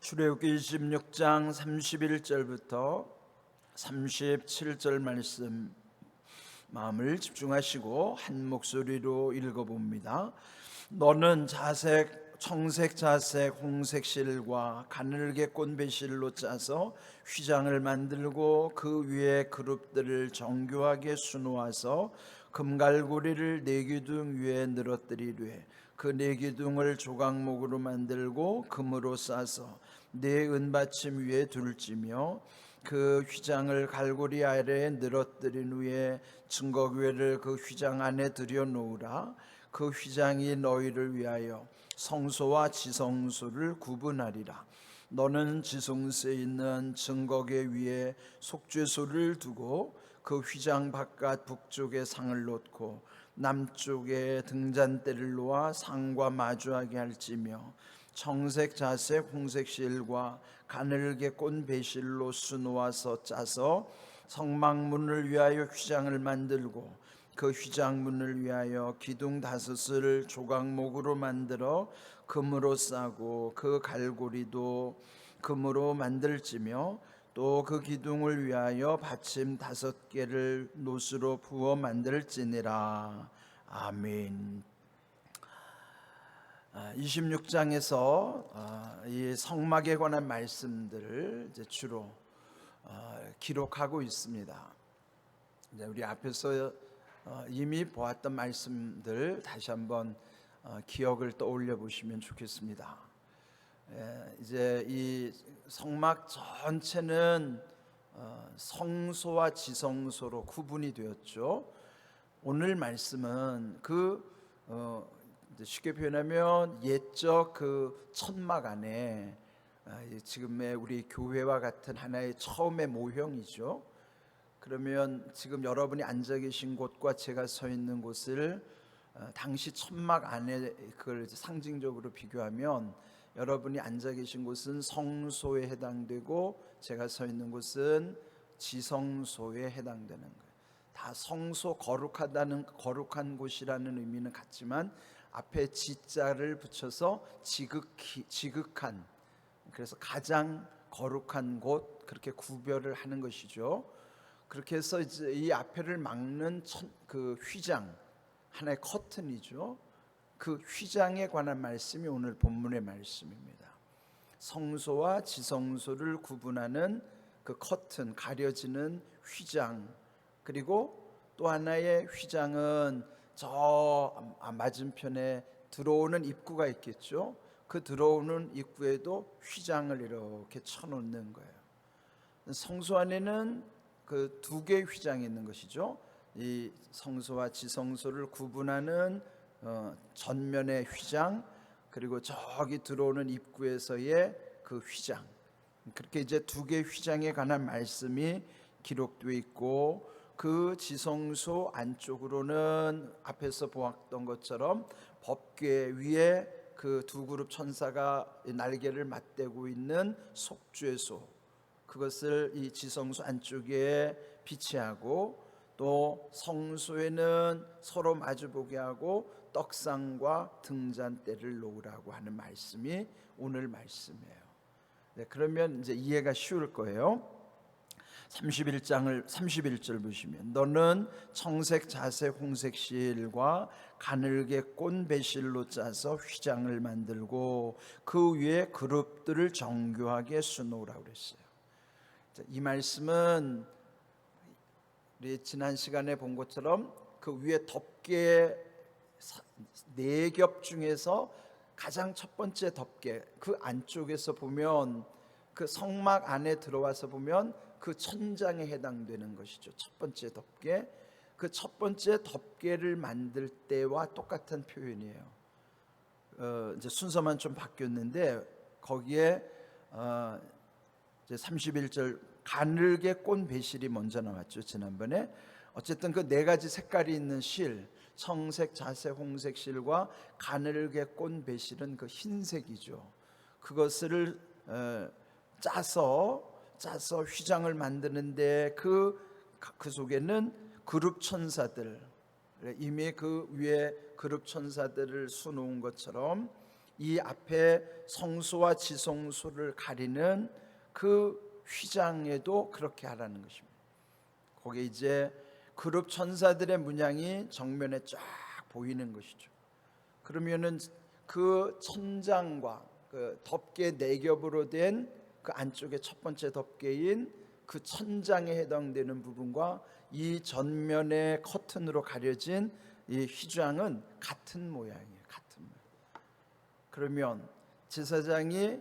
출애굽기 26장 31절부터 37절 말씀 마음을 집중하시고 한 목소리로 읽어봅니다. 너는 청색 자색 홍색 실과 가늘게 꼰 배실로 짜서 휘장을 만들고 그 위에 그룹들을 정교하게 수놓아서 금갈고리를 네 기둥 위에 늘어뜨리되 그 네 기둥을 조각목으로 만들고 금으로 싸서 네 은받침 위에 둘지며 그 휘장을 갈고리 아래에 늘어뜨린 후에 증거궤를 그 휘장 안에 들여놓으라. 그 휘장이 너희를 위하여 성소와 지성소를 구분하리라. 너는 지성소에 있는 증거궤 위에 속죄소를 두고 그 휘장 바깥 북쪽에 상을 놓고 남쪽에 등잔대를 놓아 상과 마주하게 할지며 청색 자색 홍색 실과 가늘게 꼰 배실로 수놓아서 짜서 성막문을 위하여 휘장을 만들고 그 휘장문을 위하여 기둥 5을 조각목으로 만들어 금으로 싸고 그 갈고리도 금으로 만들지며 또 그 기둥을 위하여 받침 5개를 노수로 부어 만들지니라. 아멘. 26장에서 이 성막에 관한 말씀들을 이제 주로 기록하고 있습니다. 이제 우리 앞에서 이미 보았던 말씀들 다시 한번 기억을 떠올려 보시면 좋겠습니다. 이제 이 성막 전체는 성소와 지성소로 구분이 되었죠. 오늘 말씀은 쉽게 표현하면 옛적 그 천막 안에 지금의 우리 교회와 같은 하나의 처음의 모형이죠. 그러면 지금 여러분이 앉아 계신 곳과 제가 서 있는 곳을 당시 천막 안에 그걸 상징적으로 비교하면 여러분이 앉아 계신 곳은 성소에 해당되고 제가 서 있는 곳은 지성소에 해당되는 거예요. 다 성소 거룩한 곳이라는 의미는 같지만 앞에 지자를 붙여서 지극한, 그래서 가장 거룩한 곳, 그렇게 구별을 하는 것이죠. 그렇게 해서 이제 이 앞에를 막는 그 휘장, 하나의 커튼이죠. 그 휘장에 관한 말씀이 오늘 본문의 말씀입니다. 성소와 지성소를 구분하는 그 커튼, 가려지는 휘장, 그리고 또 하나의 휘장은 저 맞은편에 들어오는 입구가 있겠죠. 그 들어오는 입구에도 휘장을 이렇게 쳐놓는 거예요. 성소 안에는 그 2개의 휘장이 있는 것이죠. 이 성소와 지성소를 구분하는 전면의 휘장, 그리고 저기 들어오는 입구에서의 그 휘장, 그렇게 이제 2개의 휘장에 관한 말씀이 기록되어 있고, 그 지성소 안쪽으로는 앞에서 보았던 것처럼 법궤 위에 그 2그룹 천사가 날개를 맞대고 있는 속죄소, 그것을 이 지성소 안쪽에 비치하고, 또 성소에는 서로 마주보게 하고 떡상과 등잔대를 놓으라고 하는 말씀이 오늘 말씀이에요. 그러면 이제 이해가 쉬울 거예요. 31절 보시면 너는 청색 자색 홍색 실과 가늘게 꼰 배실로 짜서 휘장을 만들고 그 위에 그룹들을 정교하게 수놓으라고 그랬어요. 이 말씀은 우리 지난 시간에 본 것처럼 그 위에 덮개 4겹 중에서 가장 첫 번째 덮개, 그 안쪽에서 보면 그 성막 안에 들어와서 보면 그 천장에 해당되는 것이죠. 첫 번째 덮개, 그 첫 번째 덮개를 만들 때와 똑같은 표현이에요. 이제 순서만 좀 바뀌었는데 거기에 이제 31절 가늘게 꼰 배실이 먼저 나왔죠. 지난번에 어쨌든 그 4가지 색깔이 있는 실, 청색, 자색, 홍색 실과 가늘게 꼰 배실은 그 흰색이죠. 그것을 짜서 휘장을 만드는데 그 속에는 그룹 천사들, 이미 그 위에 그룹 천사들을 수놓은 것처럼 이 앞에 성소와 지성소를 가리는 그 휘장에도 그렇게 하라는 것입니다. 거기에 이제 그룹 천사들의 문양이 정면에 쫙 보이는 것이죠. 그러면은 그 천장과 그 덮개 네 겹으로 된 그 안쪽에 첫 번째 덮개인 그 천장에 해당되는 부분과 이 전면의 커튼으로 가려진 이 휘장은 같은 모양이에요. 같은 모양. 그러면 제사장이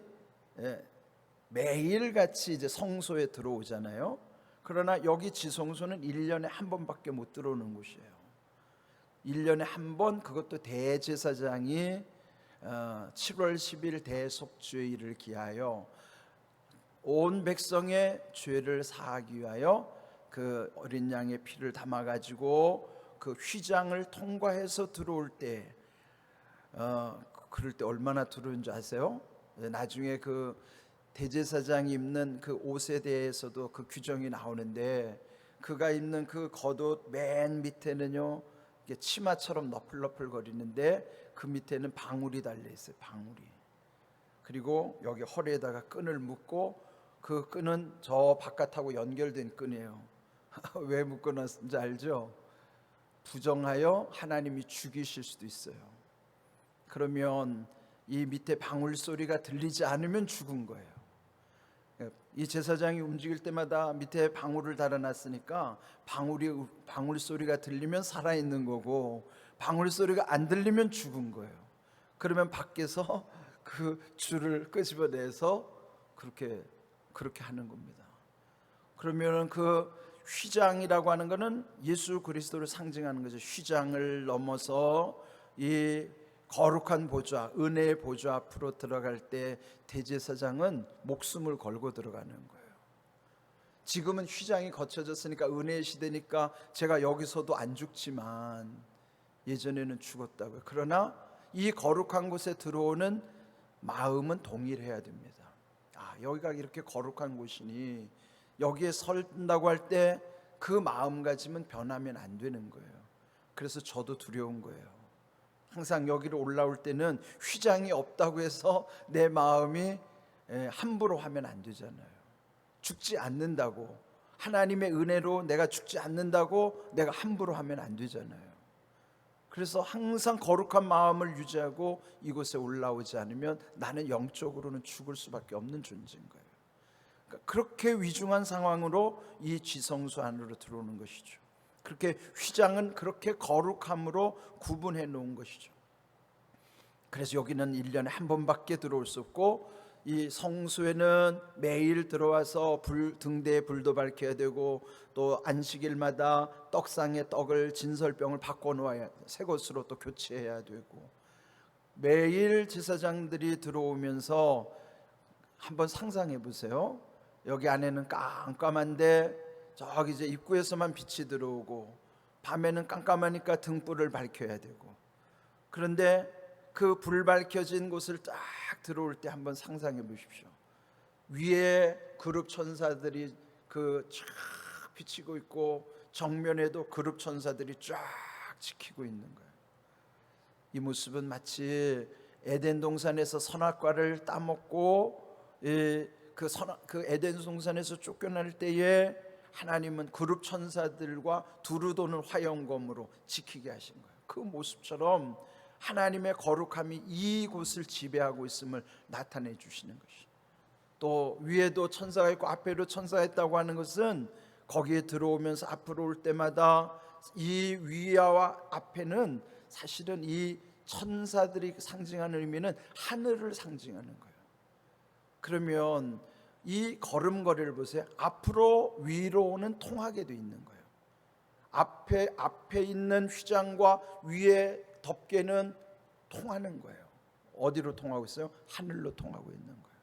매일같이 이제 성소에 들어오잖아요. 그러나 여기 지성소는 1년에 한 번밖에 못 들어오는 곳이에요. 1년에 한 번, 그것도 대제사장이 7월 10일 대속죄일을 기하여 온 백성의 죄를 사하기 위하여 그 어린 양의 피를 담아 가지고 그 휘장을 통과해서 들어올 때 그럴 때 얼마나 두려운 줄 아세요? 나중에 그 대제사장이 입는 그 옷에 대해서도 그 규정이 나오는데, 그가 입는 그 겉옷 맨 밑에는요 이게 치마처럼 너플너플 거리는데 그 밑에는 방울이 달려 있어요. 방울이. 그리고 여기 허리에다가 끈을 묶고 그 끈은 저 바깥하고 연결된 끈이에요. 왜 묶어놨는지 알죠? 부정하여 하나님이 죽이실 수도 있어요. 그러면 이 밑에 방울 소리가 들리지 않으면 죽은 거예요. 이 제사장이 움직일 때마다 밑에 방울을 달아놨으니까 방울 소리가 들리면 살아있는 거고, 방울 소리가 안 들리면 죽은 거예요. 그러면 밖에서 그 줄을 끄집어내서 그렇게 하는 겁니다. 그러면은 그 휘장이라고 하는 것은 예수 그리스도를 상징하는 거죠. 휘장을 넘어서 이 거룩한 보좌, 은혜의 보좌 앞으로 들어갈 때 대제사장은 목숨을 걸고 들어가는 거예요. 지금은 휘장이 거쳐졌으니까 은혜의 시대니까 제가 여기서도 안 죽지만 예전에는 죽었다고요. 그러나 이 거룩한 곳에 들어오는 마음은 동일해야 됩니다. 여기가 이렇게 거룩한 곳이니 여기에 설다고 할 때 그 마음가짐은 변하면 안 되는 거예요. 그래서 저도 두려운 거예요. 항상 여기로 올라올 때는 휘장이 없다고 해서 내 마음이 함부로 하면 안 되잖아요. 죽지 않는다고, 하나님의 은혜로 내가 죽지 않는다고 내가 함부로 하면 안 되잖아요. 그래서 항상 거룩한 마음을 유지하고 이곳에 올라오지 않으면 나는 영적으로는 죽을 수밖에 없는 존재인 거예요. 그러니까 그렇게 위중한 상황으로 이 지성소 안으로 들어오는 것이죠. 그렇게 휘장은 그렇게 거룩함으로 구분해 놓은 것이죠. 그래서 여기는 1년에 한 번밖에 들어올 수 없고, 이 성소에는 매일 들어와서 등대에 불도 밝혀야 되고, 또 안식일마다 떡상에 떡을 진설병을 바꿔놓아야 새 것으로 또 교체해야 되고, 매일 제사장들이 들어오면서 한번 상상해 보세요. 여기 안에는 깜깜한데 저기 이제 입구에서만 빛이 들어오고, 밤에는 깜깜하니까 등불을 밝혀야 되고, 그런데 그 불 밝혀진 곳을 딱 들어올 때 한번 상상해 보십시오. 위에 그룹 천사들이 쫙 비치고 있고, 정면에도 그룹 천사들이 쫙 지키고 있는 거예요. 이 모습은 마치 에덴 동산에서 선악과를 따먹고 그 에덴 동산에서 쫓겨날 때에 하나님은 그룹 천사들과 두루 도는 화영검으로 지키게 하신 거예요. 그 모습처럼 하나님의 거룩함이 이곳을 지배하고 있음을 나타내 주시는 것이죠. 또 위에도 천사가 있고 앞에도 천사가 있다고 하는 것은 거기에 들어오면서 앞으로 올 때마다 이 위와 앞에는 사실은 이 천사들이 상징하는 의미는 하늘을 상징하는 거예요. 그러면 이 걸음걸이를 보세요. 앞으로 위로 오는 통하게 돼 있는 거예요. 앞에 있는 휘장과 위에 덮개는 통하는 거예요. 어디로 통하고 있어요? 하늘로 통하고 있는 거예요.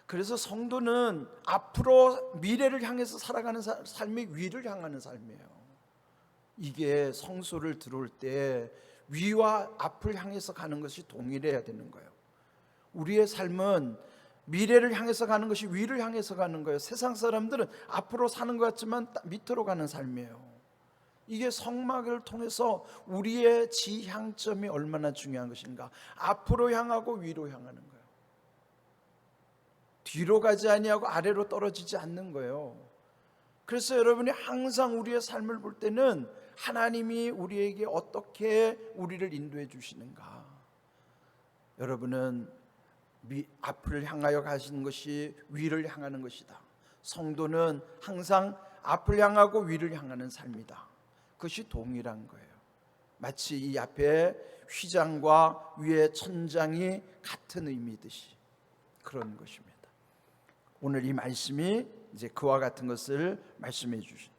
그래서 성도는 앞으로 미래를 향해서 살아가는 삶이 위를 향하는 삶이에요. 이게 성소를 들어올 때 위와 앞을 향해서 가는 것이 동일해야 되는 거예요. 우리의 삶은 미래를 향해서 가는 것이 위를 향해서 가는 거예요. 세상 사람들은 앞으로 사는 것 같지만 밑으로 가는 삶이에요. 이게 성막을 통해서 우리의 지향점이 얼마나 중요한 것인가. 앞으로 향하고 위로 향하는 거예요. 뒤로 가지 아니하고 아래로 떨어지지 않는 거예요. 그래서 여러분이 항상 우리의 삶을 볼 때는 하나님이 우리에게 어떻게 우리를 인도해 주시는가. 여러분은 앞을 향하여 가시는 것이 위를 향하는 것이다. 성도는 항상 앞을 향하고 위를 향하는 삶이다. 그것이 동일한 거예요. 마치 이 앞에 휘장과 위에 천장이 같은 의미듯이 그런 것입니다. 오늘 이 말씀이 이제 그와 같은 것을 말씀해 주신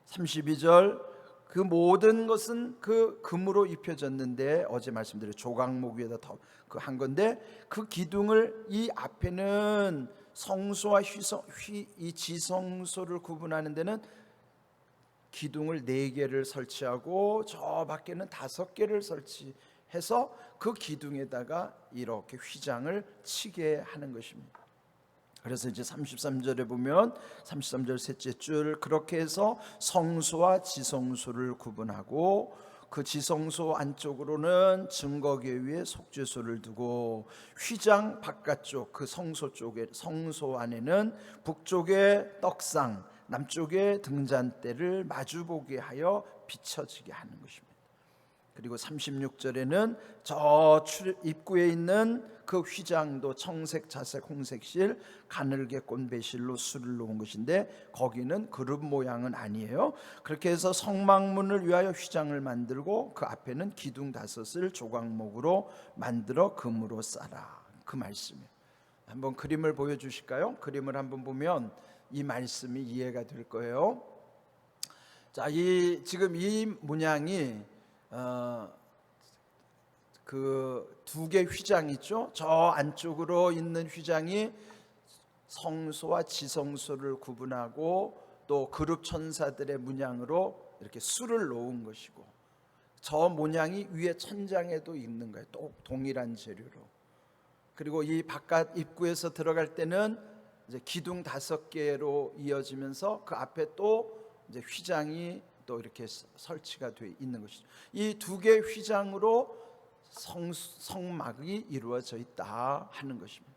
32절, 그 모든 것은 그 금으로 입혀졌는데, 어제 말씀드린 조각목 위에다 그 한 건데, 그 기둥을, 이 앞에는 성소와 이 지성소를 구분하는 데는 기둥을 4개를 설치하고 저 밖에는 5개를 설치해서 그 기둥에다가 이렇게 휘장을 치게 하는 것입니다. 그래서 이제 33절에 보면 33절 셋째 줄, 그렇게 해서 성소와 지성소를 구분하고 그 지성소 안쪽으로는 증거궤 위에 속죄소를 두고 휘장 바깥쪽 그 성소 쪽에, 성소 안에는 북쪽에 떡상, 남쪽에 등잔대를 마주보게 하여 비춰지게 하는 것입니다. 그리고 36절에는 저 입구에 있는 그 휘장도 청색, 자색, 홍색실, 가늘게 꼰 배실로 수를 놓은 것인데, 거기는 그룹 모양은 아니에요. 그렇게 해서 성막문을 위하여 휘장을 만들고 그 앞에는 기둥 5을 조각목으로 만들어 금으로 싸라. 그 말씀이에요. 한번 그림을 보여주실까요? 그림을 한번 보면 이 말씀이 이해가 될 거예요. 자, 지금 이 문양이 그 2개 휘장 있죠. 저 안쪽으로 있는 휘장이 성소와 지성소를 구분하고 또 그룹 천사들의 문양으로 이렇게 수를 놓은 것이고, 저 모양이 위에 천장에도 있는 거예요. 또 동일한 재료로. 그리고 이 바깥 입구에서 들어갈 때는 이제 기둥 5개로 이어지면서 그 앞에 또 이제 휘장이 또 이렇게 설치가 되어 있는 것이죠. 이 2개 휘장으로 성막이 이루어져 있다 하는 것입니다.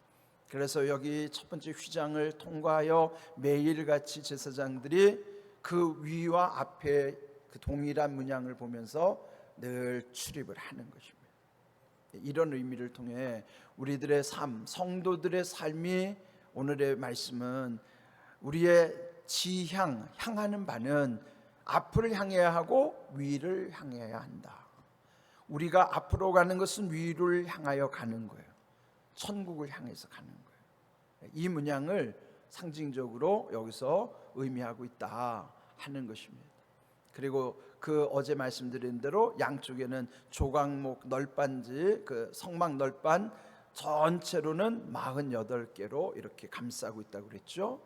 그래서 여기 첫 번째 휘장을 통과하여 매일같이 제사장들이 그 위와 앞에 그 동일한 문양을 보면서 늘 출입을 하는 것입니다. 이런 의미를 통해 우리들의 삶, 성도들의 삶이, 오늘의 말씀은 우리의 향하는 바는 앞을 향해야 하고 위를 향해야 한다. 우리가 앞으로 가는 것은 위를 향하여 가는 거예요. 천국을 향해서 가는 거예요. 이 문양을 상징적으로 여기서 의미하고 있다 하는 것입니다. 그리고 그 어제 말씀드린 대로 양쪽에는 조각목 널빤지, 그 성막 널빤 전체로는 48개로 이렇게 감싸고 있다고 그랬죠.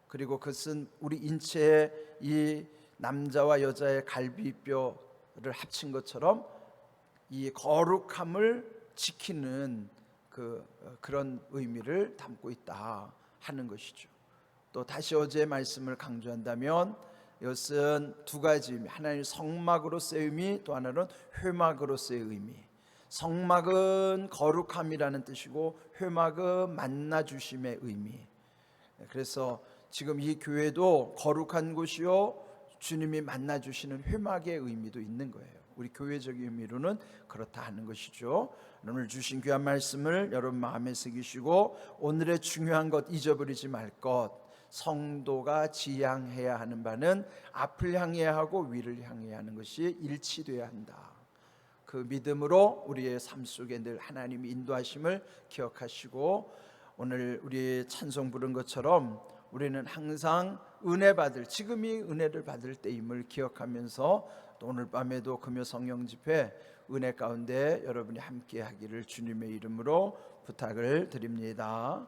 그리고 그것은 우리 인체의 이 남자와 여자의 갈비뼈를 합친 것처럼 이 거룩함을 지키는 그런 의미를 담고 있다 하는 것이죠. 또 다시 어제의 말씀을 강조한다면 이것은 2가지 의미, 하나님 성막으로서의 의미, 또 하나는 회막으로서의 의미. 성막은 거룩함이라는 뜻이고 회막은 만나주심의 의미. 그래서 지금 이 교회도 거룩한 곳이요 주님이 만나주시는 회막의 의미도 있는 거예요. 우리 교회적인 의미로는 그렇다 하는 것이죠. 오늘 주신 귀한 말씀을 여러분 마음에 새기시고 오늘의 중요한 것 잊어버리지 말 것, 성도가 지향해야 하는 바는 앞을 향해야 하고 위를 향해야 하는 것이 일치돼야 한다. 그 믿음으로 우리의 삶 속에 늘 하나님의 인도하심을 기억하시고, 오늘 우리 찬송 부른 것처럼 우리는 항상 은혜 받을, 지금이 은혜를 받을 때임을 기억하면서 또 오늘 밤에도 금요 성령 집회 은혜 가운데 여러분이 함께 하기를 주님의 이름으로 부탁을 드립니다.